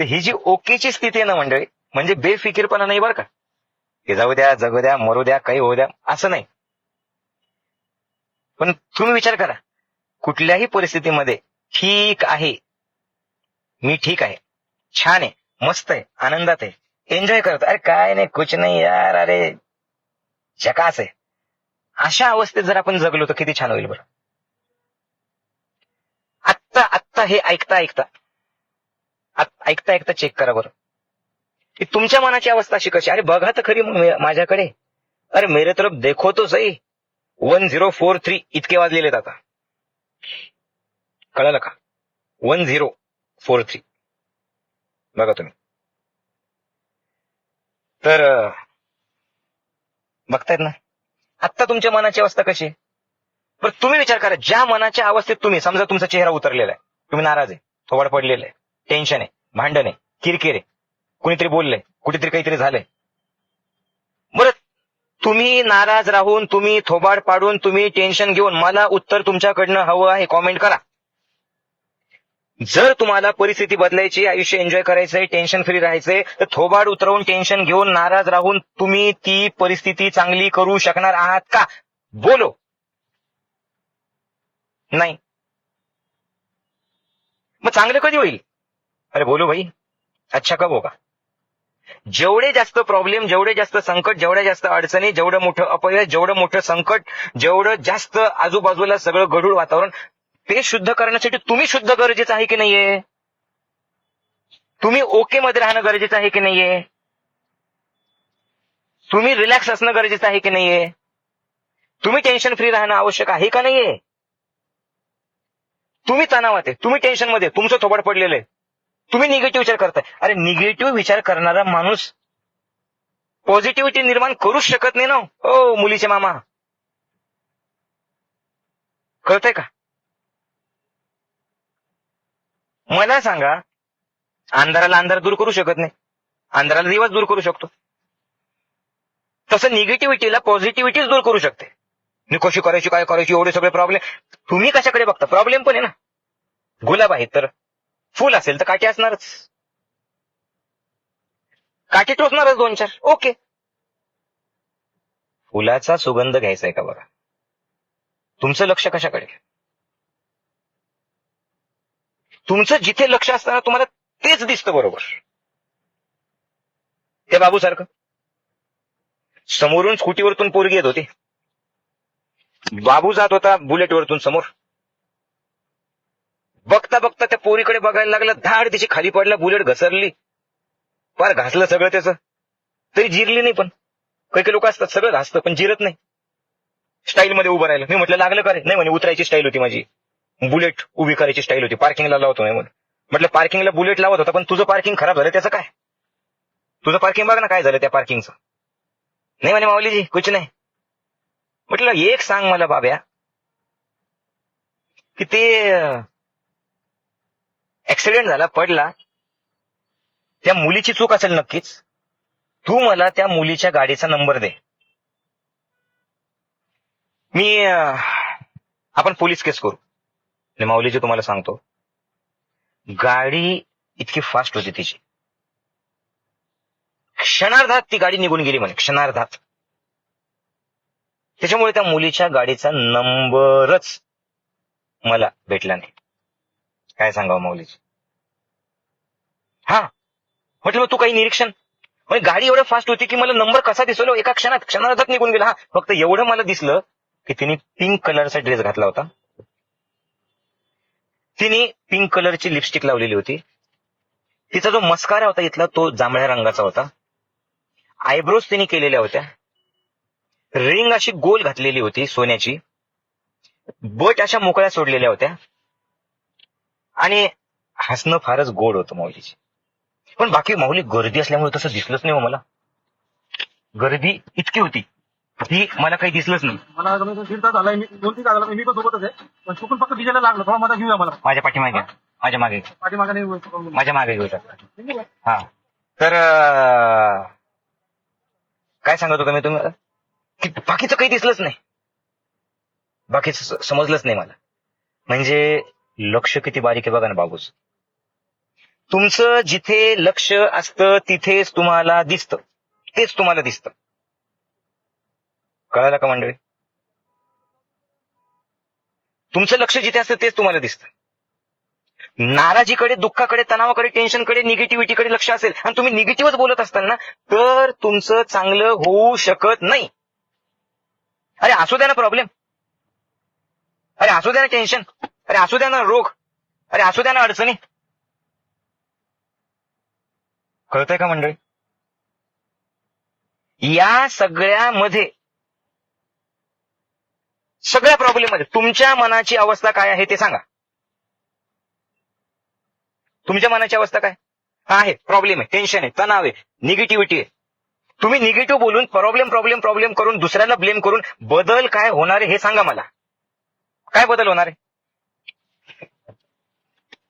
तर ही जी ओकेची स्थिती आहे ना मंडळी, म्हणजे बेफिकीरपणा नाही बरं का, की जाऊ द्या, जगू द्या, मरू द्या, काही होऊ द्या, असं नाही. पण तुम्ही विचार करा, कुठल्याही परिस्थितीमध्ये ठीक आहे, मी ठीक आहे, छान आहे, मस्त आहे, आनंदात आहे, एन्जॉय करतो, अरे काय नाही, कुछ नाही यार, अरे झकास आहे, अशा अवस्थेत जर आपण जगलो तर किती छान होईल बरं. आत्ता आत्ता हे ऐकता ऐकता ऐकता ऐकता चेक करा बरं, की तुमच्या मनाची अवस्था अशी कशी. अरे बघा तर खरी माझ्याकडे, अरे मेरे तरफ देखो तो सही, 1043 इतके वाजलेले आहेत आता, कळलं का, 1043 बघा तुम्ही. तर बघतायत ना आत्ता तुमच्या मनाची अवस्था कशी आहे. बरं तुम्ही विचार करा, ज्या मनाच्या अवस्थेत तुम्ही, समजा तुमचा चेहरा उतरलेला आहे, तुम्ही नाराज आहे, थोबाड पडलेलं आहे, टेन्शन आहे, भांडण आहे, किरकिर आहे, कुणीतरी बोललंय, कुठेतरी काहीतरी झालंय. बरं तुम्ही नाराज राहून, तुम्ही थोबाड पाडून, तुम्ही टेन्शन घेऊन, मला उत्तर तुमच्याकडनं हवं आहे, कॉमेंट करा. जर तुम्हाला परिस्थिती बदलायची, आयुष्य एन्जॉय करायचंय, टेन्शन फ्री राहायचंय, तर थोबाड उतरवून, टेन्शन घेऊन, नाराज राहून तुम्ही ती परिस्थिती चांगली करू शकणार आहात का? बोलो. नाही. मग चांगलं कधी होईल? अरे बोलो भाई, अच्छा कब होगा? जेवढे जास्त प्रॉब्लेम, जेवढे जास्त संकट, जेवढ्या जास्त अडचणी, जेवढं मोठं अपयश, जेवढं मोठं संकट, जेवढं जास्त आजूबाजूला सगळं गढूळ वातावरण, ते शुद्ध करण्यासाठी तुम्ही शुद्ध गरजेचं आहे की नाहीये? तुम्ही ओके मध्ये राहणं गरजेचं आहे की नाहीये? तुम्ही रिलॅक्स असणं गरजेचं आहे की नाहीये? तुम्ही टेन्शन फ्री राहणं आवश्यक आहे का नाहीये? तुम्ही तणावात आहे, तुम्ही टेन्शन मध्ये, तुमचं थोबाड पडलेलं आहे, तुम्ही निगेटिव्ह विचार करताय. अरे निगेटिव्ह विचार करणारा माणूस पॉझिटिव्हिटी निर्माण करूच शकत नाही ना. ओ मुलीचे मामा, कळतंय का? मला सांगा, अंधाराला अंधार दूर करू शकत नाही, अंधाराला दिवस दूर करू शकतो. तसं निगेटिव्हिटीला पॉझिटिव्हिटीच दूर करू शकते. मी कशी करायची, काय करायची, एवढे सगळे प्रॉब्लेम. तुम्ही कशाकडे बघता? प्रॉब्लेम पण आहे ना. गुलाब आहे तर फुल असेल तर काठी असणारच, काठी टोचणारच दोन चार. ओके, फुलाचा सुगंध घ्यायचा आहे का बघा. तुमचं लक्ष कशाकडे? तुमचं जिथे लक्ष असताना तुम्हाला तेच दिसतं बरोबर. त्या बाबूसारखं समोरून स्कूटीवरतून पोरगी येत होती, बाबू जात होता बुलेटवरतून समोर. बघता बघता त्या पोरीकडे बघायला लागला, धाड तिची खाली पडला, बुलेट घसरली, फार घासलं सगळं त्याचं, तरी जिरली नाही. पण काही काही लोक असतात, सगळं घासतं पण जिरत नाही. स्टाईल मध्ये उभं राहिलं. मी म्हटलं लागलं का रे? नाही म्हणे, उतरायची स्टाईल होती माझी, बुलेट उभी करायची स्टाईल होती, पार्किंगला लावतो नाही. म्हटलं पार्किंगला बुलेट लावत होता, पण तुझं पार्किंग खराब झालं त्याचं काय? तुझं पार्किंग बघ ना काय झालं त्या पार्किंगचं. नाही म्हणे माऊलीजी कुछ नाही. म्हटलं एक सांग मला बाब्या, की ते ऍक्सिडेंट झाला, पडला, त्या मुलीची चूक असेल नक्कीच. तू मला त्या मुलीच्या गाडीचा नंबर दे, मी आपण पोलीस केस करू. माऊलीजी तुम्हाला सांगतो, गाडी इतकी फास्ट होती तिची, क्षणार्धात ती गाडी निघून गेली म्हणे, क्षणार्धात. त्याच्यामुळे त्या मुलीच्या गाडीचा नंबरच मला भेटला नाही. काय सांगावं माऊलीजी. हा म्हटलं मग तू काही निरीक्षण? म्हणजे गाडी एवढं फास्ट होती की मला नंबर कसा दिसलो, एका क्षणार्धात निघून गेला. हा फक्त एवढं मला दिसलं की तिने पिंक कलरचा ड्रेस घातला होता, तिने पिंक कलरची लिपस्टिक लावलेली होती, तिचा जो मस्कारा होता इथला तो जांभळ्या रंगाचा होता, आयब्रोज तिने केलेल्या होत्या, रिंग अशी गोल घातलेली होती सोन्याची, बट अशा मोकळ्या सोडलेल्या होत्या, आणि हसणं फारच गोड होतं माऊलीची. पण बाकी माऊली गर्दी असल्यामुळे तसं दिसलंच नाही हो मला. गर्दी इतकी होती ती मला काही दिसलंच नाही. मला दीड तास झाला, मी 2-3 तास झाला, मी पण सोबतच आहे, पण चुकून फक्त डिझेलला लागलं. थोडा माझा घेऊया मला. माझ्या पाठीमागे, माझ्या मागे, पाठीमागे नाही, माझ्या मागे घेऊ शकता. हा तर काय सांगत होतो मी तुम्हाला, की बाकीचं काही दिसलंच नाही, बाकीचं समजलंच नाही मला. म्हणजे लक्ष किती बारीक आहे बघा ना बाबूच. तुमचं जिथे लक्ष असतं तिथेच तुम्हाला दिसतं, तेच तुम्हाला दिसतं. कळालं का मंडळी? तुमचं लक्ष जिथे असतं तेच तुम्हाला दिसतं. नाराजीकडे, दुःखाकडे, तणावाकडे, टेन्शनकडे, निगेटिव्हिटीकडे लक्ष असेल आणि तुम्ही निगेटिव्हच बोलत असताल ना, तर तुमचं चांगलं होऊ शकत नाही. अरे असू द्या ना प्रॉब्लेम, अरे असू द्या ना टेन्शन, अरे असू द्या ना रोग, अरे असू द्या ना अडचणी. कळतंय का मंडळी? या सगळ्यामध्ये, सगळ्या प्रॉब्लेम मध्ये तुमच्या मनाची अवस्था काय आहे ते सांगा. तुमच्या मनाची अवस्था काय आहे? प्रॉब्लेम आहे, टेन्शन आहे, तणाव आहे, निगेटिव्हिटी आहे. तुम्ही निगेटिव्ह बोलून प्रॉब्लेम प्रॉब्लेम प्रॉब्लेम करून दुसऱ्याला ब्लेम करून बदल काय होणार आहे हे सांगा मला. काय बदल होणार आहे?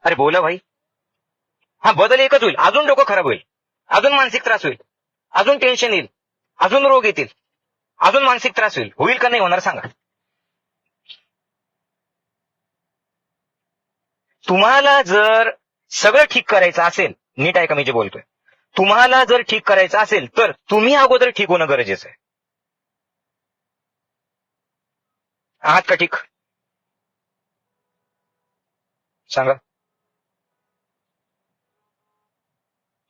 अरे बोला भाई. हा बदल एकच होईल, अजून डोकं खराब होईल, अजून मानसिक त्रास होईल, अजून टेन्शन येईल, अजून रोग येतील, अजून मानसिक त्रास होईल. होईल का नाही होणार सांगा. तुम्हाला जर सगळं ठीक करायचं असेल, नीट आहे का मी जे बोलतोय, तुम्हाला जर ठीक करायचं असेल तर तुम्ही अगोदर ठीक होणं गरजेचं आहे. आहात का ठीक? सांगा.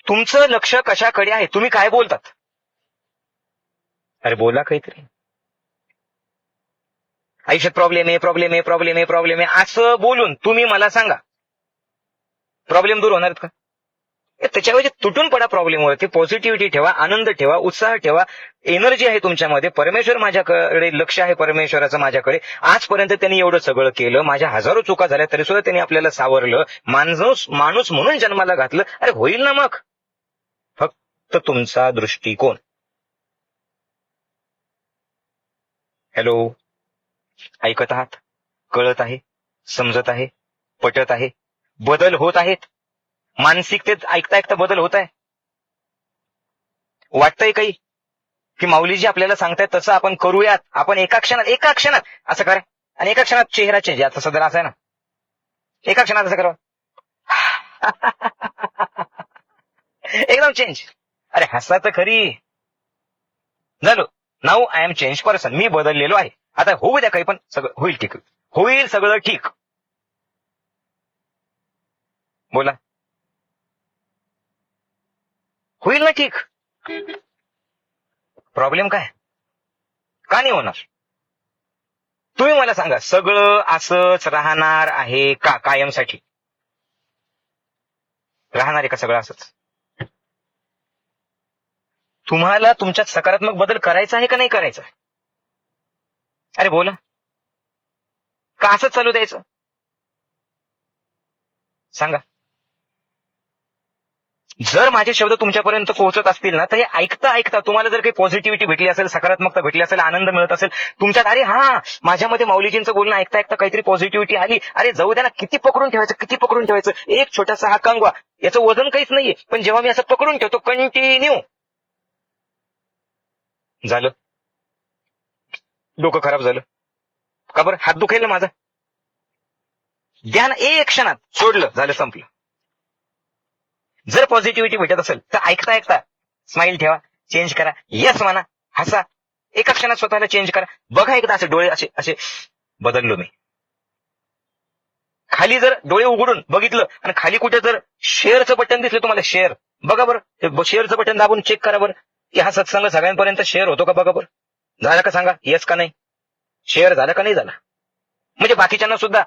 तुमचं लक्ष कशाकडे आहे? तुम्ही काय बोलतात? अरे बोला काहीतरी. आयुष्यात प्रॉब्लेम आहे, प्रॉब्लेम आहे, प्रॉब्लेम आहे, प्रॉब्लेम आहे असं बोलून तुम्ही मला सांगा, प्रॉब्लेम दूर होणार आहेत का? त्याच्याऐवजी तुटून पडा प्रॉब्लेमवरती. पॉझिटिव्हिटी ठेवा, आनंद ठेवा, उत्साह ठेवा, एनर्जी आहे तुमच्यामध्ये. परमेश्वर माझ्याकडे, लक्ष आहे परमेश्वराचं माझ्याकडे. आजपर्यंत त्यांनी एवढं सगळं केलं, माझ्या हजारो चुका झाल्या तरी सुद्धा त्यांनी आपल्याला सावरलं, माणूस म्हणून जन्माला घातलं. अरे होईल ना मग. फक्त तुमचा दृष्टिकोन. हॅलो, ऐकत आहात? कळत आहे? समजत आहे? पटत आहे? बदल होत आहेत? मानसिकतेत ऐकता ऐकता बदल होत आहे? वाटतंय काही की माऊलीजी आपल्याला सांगतायत तसं आपण करूयात, आपण एका क्षणात असं करा आणि एका क्षणात चेहरा चेंज. आता सध्या असं आहे ना, एका क्षणात असं करा एकदम चेंज. अरे हसा तर खरी. झालो, now I am change person. मी बदललेलो आहे. आता होऊ द्या काही, पण सगळं होईल ठीक, होईल सगळं ठीक. बोला, होईल ना ठीक. प्रॉब्लेम काय? का नाही होणार? तुम्ही मला सांगा, सगळं असंच राहणार आहे का कायमसाठी? राहणार आहे का सगळं असंच? तुम्हाला तुमच्यात सकारात्मक बदल करायचा आहे का नाही करायचा? अरे बोला, का असंच चालू द्यायचं? सांगा. जर माझे शब्द तुमच्यापर्यंत पोहोचत असतील ना, तर हे ऐकता ऐकता तुम्हाला जर काही पॉझिटिव्हिटी भेटली असेल, सकारात्मकता भेटली असेल, आनंद मिळत असेल तुमच्यात, अरे हा माझ्यामध्ये माऊलीजींचं बोलणं ऐकता ऐकता काहीतरी पॉझिटिव्हिटी आली, अरे जाऊ द्या ना, किती पकडून ठेवायचं. एक छोटासा हा कंगवा, याचं वजन काहीच नाहीये, पण जेव्हा मी असं पकडून ठेवतो कंटिन्यू, झालं डोकं खराब झालं का बरं? हात दुखेल ना माझा. ध्यान एक क्षणात सोडलं, झालं, संपलं. जर पॉझिटिव्हिटी भेटत असेल तर ऐकता ऐकता स्माइल ठेवा, चेंज करा, यस म्हणा, हसा, एका क्षणात स्वतःला चेंज करा. बघा एकदा असे डोळे असे असे बदललो मी. खाली जर डोळे उघडून बघितलं आणि खाली कुठे जर शेअरचं बटन दिसलं तुम्हाला, शेअर बघा बरं, शेअरचं बटन दाबून चेक करा बरं की हा सत्संग सगळ्यांपर्यंत शेअर होतो का? बघा बरं, झाला का? सांगा येस का नाही. शेअर झाला का नाही झाला? म्हणजे बाकीच्यांना सुद्धा,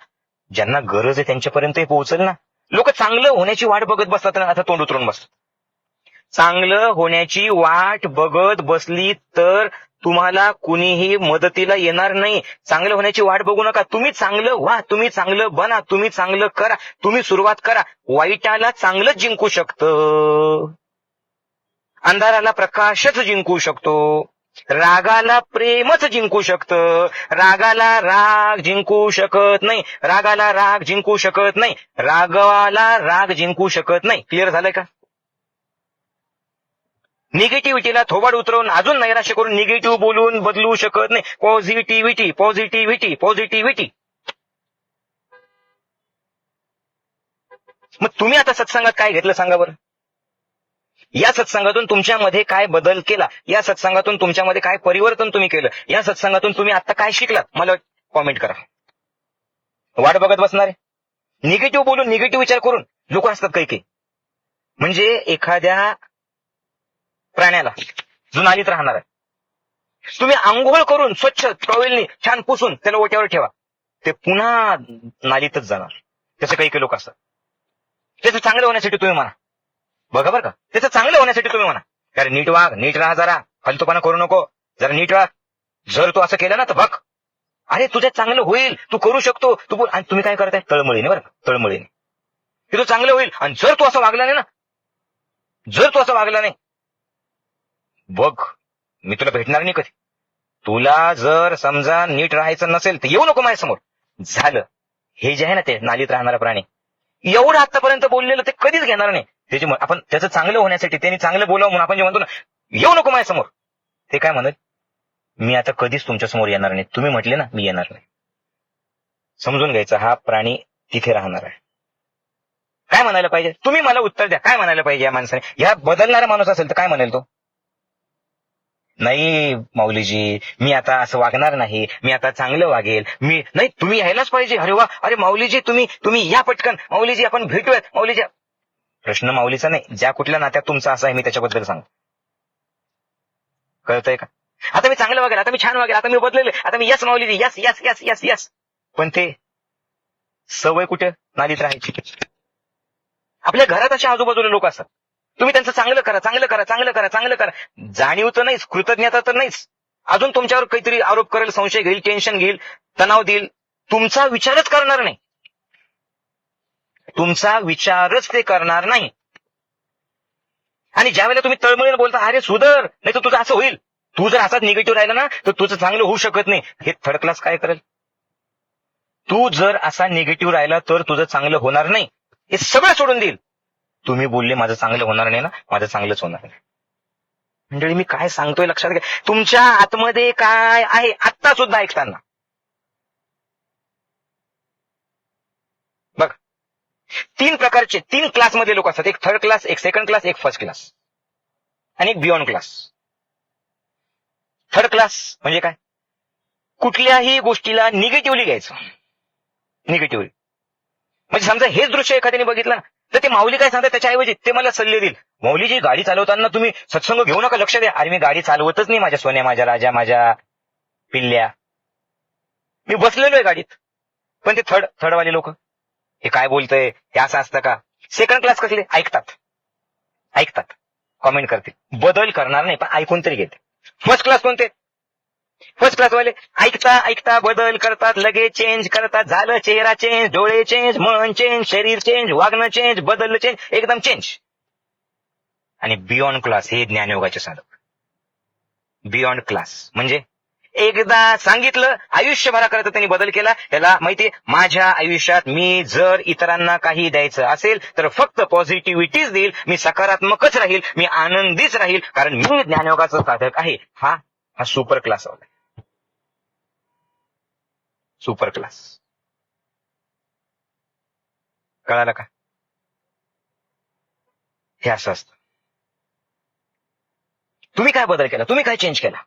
ज्यांना गरज आहे त्यांच्यापर्यंत पोहोचेल ना. लोक चांगलं होण्याची वाट बघत बसतात ना, आता तोंड उतरून बसतात. चांगलं होण्याची वाट बघत बसली तर तुम्हाला कुणीही मदतीला येणार नाही. चांगलं होण्याची वाट बघू नका. तुम्ही चांगलं व्हा, तुम्ही चांगलं बना, तुम्ही चांगलं करा, तुम्ही सुरुवात करा. वाईटाला चांगलंच जिंकू शकतं, अंधाराला प्रकाशच जिंकू शकतो, रागाला प्रेमच जिंकू शकतं, रागाला राग जिंकू शकत नाही, रागाला राग जिंकू शकत नाही, रागाला राग जिंकू शकत नाही. क्लिअर झालंय का? निगेटिव्हिटीला थोबाड उतरवून अजून नैराश्य करून निगेटिव्ह बोलून बदलू शकत नाही. Positivity, positivity, positivity. मग तुम्ही आता सत्संगात काय घेतलं सांगा बरं? या सत्संगातून तुमच्यामध्ये काय बदल केला? या सत्संगातून तुमच्यामध्ये काय परिवर्तन तुम्ही केलं? या सत्संगातून तुम्ही आता काय शिकलात? मला कॉमेंट करा. वाट बघत बसणार आहे निगेटिव्ह बोलून, निगेटिव्ह विचार करून लोक असतात काही. म्हणजे एखाद्या प्राण्याला जो नालीत राहणार आहे, तुम्ही आंघोळ करून स्वच्छ टॉवेलनी छान पुसून त्याला ओट्यावर ठेवा, ते पुन्हा नालीतच जाणार. तसे काही लोक असतात. त्याचं चांगलं होण्यासाठी तुम्ही म्हणा, बघा बरं का, त्याचं चांगलं होण्यासाठी तुम्ही म्हणा, अरे नीट वाग, नीट राहा, जरा फालतूपणा करू नको, जरा नीट वाग, जर तू असं केलं ना तर बघ, अरे तुझ्या चांगलं होईल, तू करू शकतो, तू बोल. आणि तुम्ही काय करताय? तळमळीने, बरं का, तळमळीने की तू चांगलं होईल. आणि जर तू असं वागला नाही ना, जर तू असं वागला नाही, बघ मी तुला भेटणार नाही कधी. तुला जर समजा नीट राहायचं नसेल तर येऊ नको माझ्यासमोर. झालं. हे जे आहे ना ते नालीत राहणारा प्राणी, एवढं आतापर्यंत बोललेलं ते कधीच घेणार नाही. त्याची आपण त्याचं चांगलं होण्यासाठी, त्यांनी चांगलं बोलावं म्हणून आपण जे म्हणतो ना, येऊ नको माझ्यासमोर, ते काय म्हणत, मी आता कधीच तुमच्या समोर येणार नाही. तुम्ही म्हटले ना मी येणार नाही. समजून घ्यायचं, हा प्राणी तिथे राहणार आहे. काय म्हणायला पाहिजे? तुम्ही मला उत्तर द्या. काय म्हणायला पाहिजे या माणसाने? ह्या बदलणारा माणूस असेल तर काय म्हणेल तो? नाही माऊलीजी, मी आता असं वागणार नाही, मी आता चांगलं वागेल, मी नाही. तुम्ही यायलाच पाहिजे. अरे वा, अरे माऊलीजी तुम्ही या पटकन, माऊलीजी आपण भेटूयात, माऊलीजी. प्रश्न माऊलीचा नाही, ज्या कुठल्या नात्यात तुमचा असा आहे मी त्याच्याबद्दल सांग. कळतंय का? आता मी चांगलं वागेल, आता मी छान वागेल, आता मी बदलेल, आता मी यस माऊलीजी, yes yes yes yes yes. पण ते सवय कुठे? नालीत राहायची. आपल्या घरात अशा आजूबाजूला लोक असतात, तुम्ही त्यांचं चांगलं करा, चांगलं करा, चांगलं करा, चांगलं करा. जाणीव तर नाहीच, कृतज्ञता तर नाहीच. अजून तुमच्यावर काहीतरी आरोप करेल, संशय घेईल, टेन्शन घेईल, तणाव देईल. तुमचा विचारच करणार नाही. तुमचा विचारच ते करणार नाही. आणि ज्या वेळेला तुम्ही तळमळीने बोलता, अरे सुधर, नाही तर तुझं असं होईल, तू जर असाच निगेटिव्ह राहिला ना तर तुझं चांगलं होऊ शकत नाही. हे थर्ड क्लास काय करेल? तू जर असा निगेटिव्ह राहिला तर तुझं चांगलं होणार नाही, हे सगळं सोडून देईल. तुम्ही बोलले माझं चांगलं होणार नाही ना, माझं चांगलंच होणार नाही. मंडळी मी काय सांगतोय लक्षात घ्या. तुमच्या आतमध्ये काय आहे आत्ता सुद्धा ऐकताना बघ. 3 प्रकारचे 3 क्लासमध्ये लोक असतात. एक थर्ड क्लास, एक सेकंड क्लास, एक फर्स्ट क्लास आणि एक बियॉन्ड क्लास. थर्ड क्लास म्हणजे काय? कुठल्याही गोष्टीला निगेटिव्हली घ्यायचं. निगेटिव्हली म्हणजे समजा हेच दृश्य एखाद्याने बघितलं ना तर ते माऊली काय सांगतात त्याच्याऐवजी ते मला सल्ले देईल. माऊलीजी गाडी चालवताना तुम्ही सत्संग घेऊ नका, लक्ष द्या. अरे मी गाडी चालवतच नाही माझ्या सोन्या, माझ्या राजा, माझ्या पिल्ल्या, मी बसलेलो आहे गाडीत. पण ते थर्डवाले लोक, हे काय बोलतंय, हे असं असतं का? सेकंड क्लास कसले? ऐकतात, कॉमेंट करतील, बदल करणार नाही पण ऐकून तरी घेते. फर्स्ट क्लास कोणते? फर्स्ट क्लासवाले ऐकता बदल करतात, लगेच चेंज करतात. झालं, चेहरा चेंज, डोळे चेंज, मन चेंज, शरीर चेंज, वागणं चेंज, बदललं चेंज, एकदम चेंज. आणि बियॉन्ड क्लास हे ज्ञानयोगाचे साधक. बियॉन्ड क्लास म्हणजे एकदा सांगितलं, आयुष्यभराकरता त्यांनी बदल केला. त्याला माहितीये, माझ्या आयुष्यात मी जर इतरांना काही द्यायचं असेल तर फक्त पॉझिटिव्हिटीच देईल, मी सकारात्मकच राहील, मी आनंदीच राहील, कारण मी ज्ञानयोगाचा साधक आहे. हा सुपर क्लास होता. Super class. कळालं का? हे असं असतं. तुम्ही काय बदल केला? तुम्ही काय चेंज केला?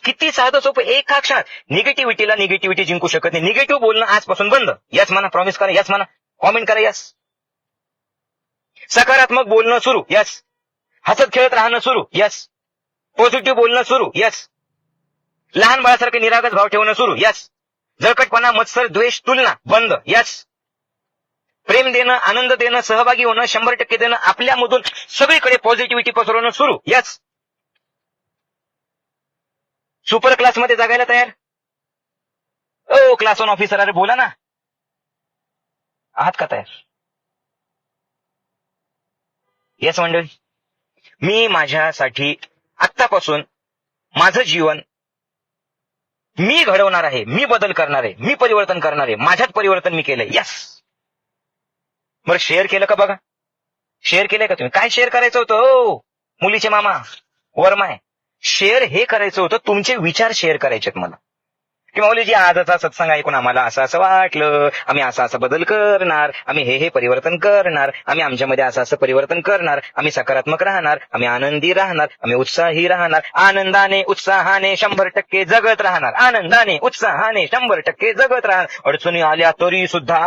किती साधं सोपं, एका अक्षरात. निगेटिव्हिटीला निगेटिव्हिटी जिंकू शकत नाही. निगेटिव्ह बोलणं आजपासून बंद. यस म्हणा, प्रॉमिस करा, यस म्हणा, कॉमेंट करा, यस. सकारात्मक बोलणं सुरू, यस. हसत खेळत राहणं सुरू, यस. पॉझिटिव्ह बोलणं सुरू, यस. लहान बाळासारखे निरागस भाव ठेवणं सुरू, यस. जळकटपणा, मत्सर, द्वेष, तुलना बंद, यस. प्रेम देणं, आनंद देणं, सहभागी होणं, 100% देणं, आपल्यामधून सगळीकडे पॉझिटिव्हिटी पसरवणं सुरू, यस. सुपर क्लासमध्ये जगायला तयार? ओ क्लास 1 ऑफिसर, अरे बोला ना, आहात का तयार? येस मंडळी, मी माझ्यासाठी आत्तापासून माझं जीवन मी घडवणार आहे, मी बदल करणार आहे, मी परिवर्तन करणार आहे, माझ्यात परिवर्तन मी केलंय, यस. बरं शेअर केलं का? बघा, शेअर केलंय का तुम्ही? काय शेअर करायचं होतं हो मुलीचे मामा वर्मा आहे? शेअर हे करायचं होतं, तुमचे विचार शेअर करायचे मला. की माऊलीजी आजचा सत्संग ऐकून आम्हाला असं असं वाटलं, आम्ही असा असा बदल करणार, आम्ही हे परिवर्तन करणार, आम्ही आमच्यामध्ये असं असं परिवर्तन करणार, आम्ही सकारात्मक राहणार, आम्ही आनंदी राहणार, आम्ही उत्साही राहणार, आनंदाने उत्साहाने 100% जगत राहणार, आनंदाने उत्साहाने 100% जगत राहणार, अडचणी आल्या तरी सुद्धा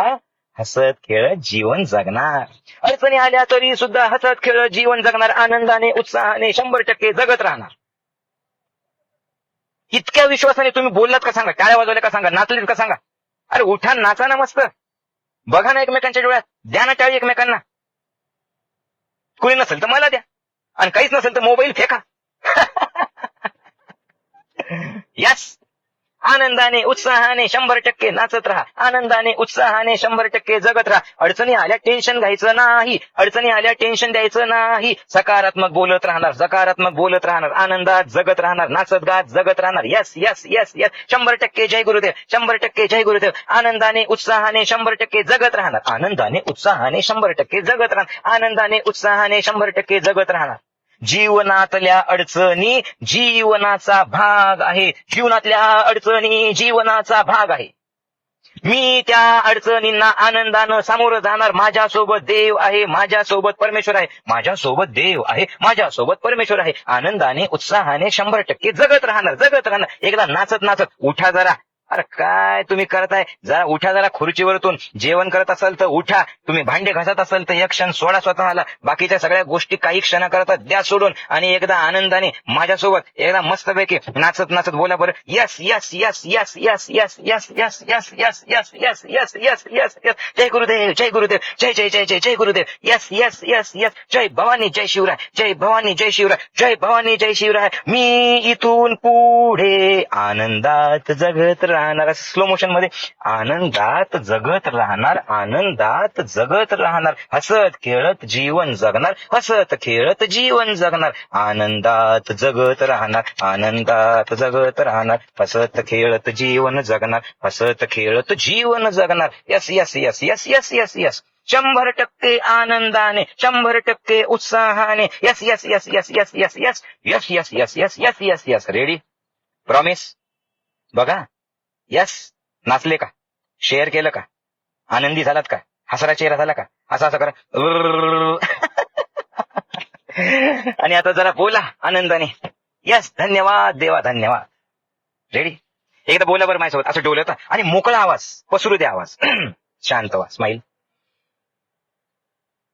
हसत खेळत जीवन जगणार, अडचणी आल्या तरी सुद्धा हसत खेळत जीवन जगणार, आनंदाने उत्साहाने 100% जगत राहणार. इतक्या विश्वासाने तुम्ही बोललात का सांगा, टाळ्या वाजवल्या का सांगा, नाचलेत का सांगा. अरे उठा, नाचा ना मस्त, बघा ना एकमेकांच्या डोळ्यात, द्या ना टाळी एकमेकांना. कुणी नसेल तर मला द्या, आणि काहीच नसेल तर मोबाईल फेका. यस, आनंदाने उत्साहाने 100% नाचत राहा, आनंदाने उत्साहाने 100% जगत राहा. अडचणी आल्या टेन्शन घ्यायचं नाही, अडचणी आल्या टेन्शन द्यायचं नाही, सकारात्मक बोलत राहणार, सकारात्मक बोलत राहणार, आनंदात जगत राहणार, नाचत गात जगत राहणार. यस यस यस यस, 100% जय गुरुदेव, 100% जय गुरुदेव. आनंदाने उत्साहाने 100% जगत राहणार, आनंदाने उत्साहाने 100% जगत राहणार, आनंदाने उत्साहाने 100% जगत राहणार. जीवनातल्या अडचणी जीवनाचा भाग आहे, जीवनातल्या अडचणी जीवनाचा भाग आहे. मी त्या अडचणींना आनंदानं सामोरं जाणार. माझ्यासोबत देव आहे, माझ्यासोबत परमेश्वर आहे, माझ्यासोबत देव आहे, माझ्यासोबत परमेश्वर आहे. आनंदाने उत्साहाने 100% जगत राहणार, जगत राहणार. एकदा नाचत नाचत उठा जरा. अरे काय तुम्ही करताय, जरा उठा जरा खुर्चीवरतून. जेवण करत असाल तर उठा, तुम्ही भांडे घासत असाल तर एक क्षण सोडा स्वतःला, बाकीच्या सगळ्या गोष्टी काही क्षणाकरता द्या सोडून, आणि एकदा आनंदाने माझ्यासोबत एकदा मस्तपैकी नाचत नाचत बोला बरं. Yes yes yes yes yes yes yes yes yes yes yes yes yes yes yes yes. जय गुरुदेव, जय गुरुदेव, जय जय जय जय जय गुरुदेव. Yes yes yes yes. जय भवानी, जय शिवराय, जय भवानी, जय शिवराय, जय भवानी, जय शिवराय. मी इथून पुढे आनंदात जगत राहणार, स्लो मोशन मध्ये, आनंदात जगत राहणार, आनंदात जगत राहणार, हसत खेळत जीवन जगणार, हसत खेळत जीवन जगणार, आनंदात जगत राहणार, आनंदात जगत राहणार, हसत खेळत जीवन जगणार, हसत खेळत जीवन जगणार. Yes yes yes yes yes yes yes. 100% आनंदाने, 100% उत्साहाने. Yes yes yes yes yes yes yes yes yes yes yes yes yes yes. Ready, promise. बघा, यस. नाचले का, शेअर केलं का, आनंदी झालात का, हसरा चेहरा झाला का, असं असं करा. आणि आता जरा बोला आनंदाने. यस, धन्यवाद देवा, धन्यवाद. रेडी, एकदा बोला बरं माझ्यासोबत, असं डोलत आणि मोकळा आवाज, पसरू दे आवाज, शांत व्हा, स्माईल.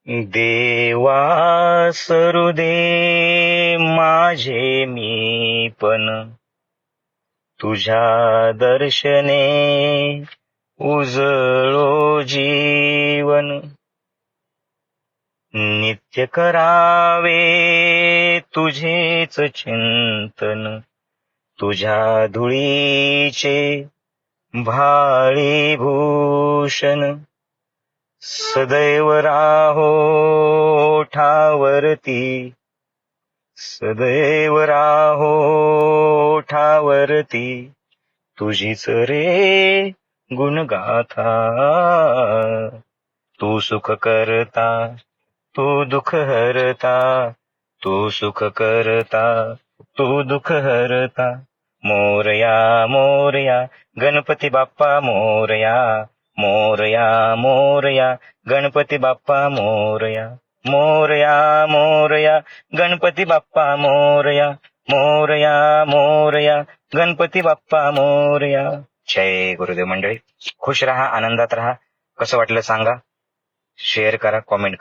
देवा सरू दे माझे मी पण, तुझ्या दर्शने उजळो जीवन, नित्य करावे तुझेच चिंतन, तुझ्या धुळीचे भाळी भूषण, सदैव राहो ठावरती, सदैव राहो ठावरती, तुझीच रे गुणगाथा. तू सुख करता, तू दुःख हरता, तू सुख करता, तू दुःख हरता. मोरया मोरया गणपती बाप्पा मोरया, मोरया मोरया गणपती बाप्पा मोरया, मोरया मोरया गणपती बाप्पा मोरया, मोरया मोरया गणपती बाप्पा मोरया. जय गुरुदेव मंडळी. खुश राहा, आनंदात राहा. कसं वाटलं सांगा, शेअर करा, कॉमेंट करा.